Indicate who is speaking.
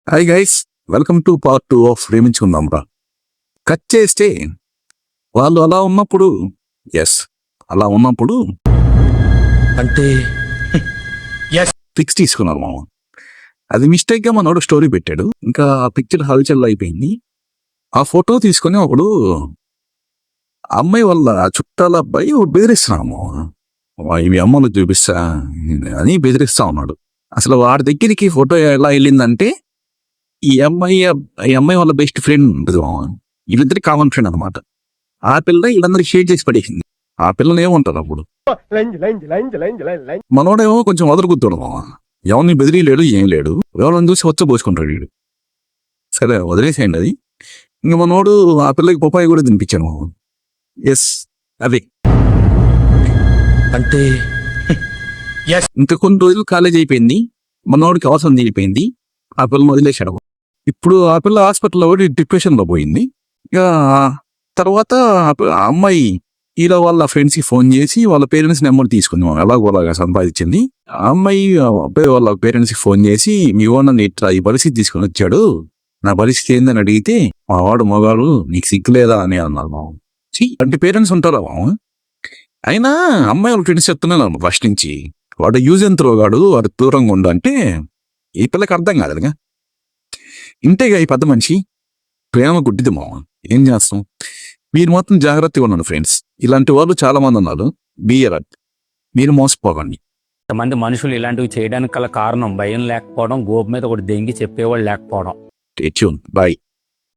Speaker 1: Hi guys, welcome to part 2 of Preminchukundam Ra. Cut చేస్తే వాళ్ళు అలా ఉన్నప్పుడు అలా ఉన్నప్పుడు
Speaker 2: అంటే
Speaker 1: పిక్స్ తీసుకున్నారు మామ. అది మిస్టేక్గా మనోడు స్టోరీ పెట్టాడు. ఇంకా ఆ పిక్చర్ హల్చల్ అయిపోయింది. ఆ ఫోటో తీసుకొని ఒకడు అమ్మాయి వాళ్ళ చుట్టాల అబ్బాయి బెదిరిస్తున్నాము, ఇవి అమ్మలు చూపిస్తా అని బెదిరిస్తా ఉన్నాడు. అసలు వాడి దగ్గరికి ఫోటో ఎలా వెళ్ళిందంటే ఈ అమ్మాయి వాళ్ళ బెస్ట్ ఫ్రెండ్ ఉంటుంది మామ. వీళ్ళిద్దరి కామన్ ఫ్రెండ్ అనమాట. ఆ పిల్ల వీళ్ళందరికి షేర్ చేసి పడేసింది. ఆ పిల్లని ఏముంటారు అప్పుడు మనోడేమో కొంచెం వదలుకుతాడు మామ. ఎవరిని బెదిరియలేడు, ఏం లేడు. ఎవరిని చూసి వచ్చబోసుకుంటాడు వీడు. సరే వదిలేసేయండి అది. ఇంక మనోడు ఆ పిల్లకి పప్పాయి కూడా తినిపించాను మామ. అదే
Speaker 2: అంటే
Speaker 1: ఇంకా కొన్ని రోజులు కాలేజ్ అయిపోయింది. మనోడికి అవసరం తీరిపోయింది. ఆ పిల్లని వదిలేశాడు. ఇప్పుడు ఆ పిల్ల హాస్పిటల్లో డిప్రెషన్లో పోయింది. ఇక తర్వాత ఆ అమ్మాయి ఇలా వాళ్ళ ఫ్రెండ్స్కి ఫోన్ చేసి వాళ్ళ పేరెంట్స్ నెంబర్ తీసుకుంది. ఎలాగోలాగా సంపాదించింది. ఆ అమ్మాయి అబ్బాయి వాళ్ళ పేరెంట్స్కి ఫోన్ చేసి మీ ఓనర్ ఇట్లా ఈ పరిస్థితి తీసుకొని వచ్చాడు, నా పరిస్థితి ఏందని అడిగితే మా వాడు మగాడు, నీకు సిగ్గులేదా అని అన్నారు మామ. అంటే పేరెంట్స్ ఉంటారా మామ? అయినా అమ్మాయి వాళ్ళ ఫ్రెండ్స్ చెప్తున్నాను ఫస్ట్ నుంచి, వాడు యూజ్ ఎంత రోగాడు, వాడు దూరంగా ఉండు అంటే ఈ పిల్లకి అర్థం కాదుగా. ఇంతేగా ఈ పెద్ద మనిషి ప్రేమ గుడ్డిది మామ. ఏం చేస్తాం? మీరు మాత్రం జాగ్రత్తగా ఉన్నాను ఫ్రెండ్స్. ఇలాంటి వాళ్ళు చాలా మంది ఉన్నారు. Be alert. మీరు మోసపోకండి.
Speaker 2: కొంతమంది మనుషులు ఇలాంటివి చేయడానికి గల కారణం భయం లేకపోవడం, గోపు మీద ఒకటి దెంగి చెప్పేవాళ్ళు లేకపోవడం.
Speaker 1: Stay tune. బై.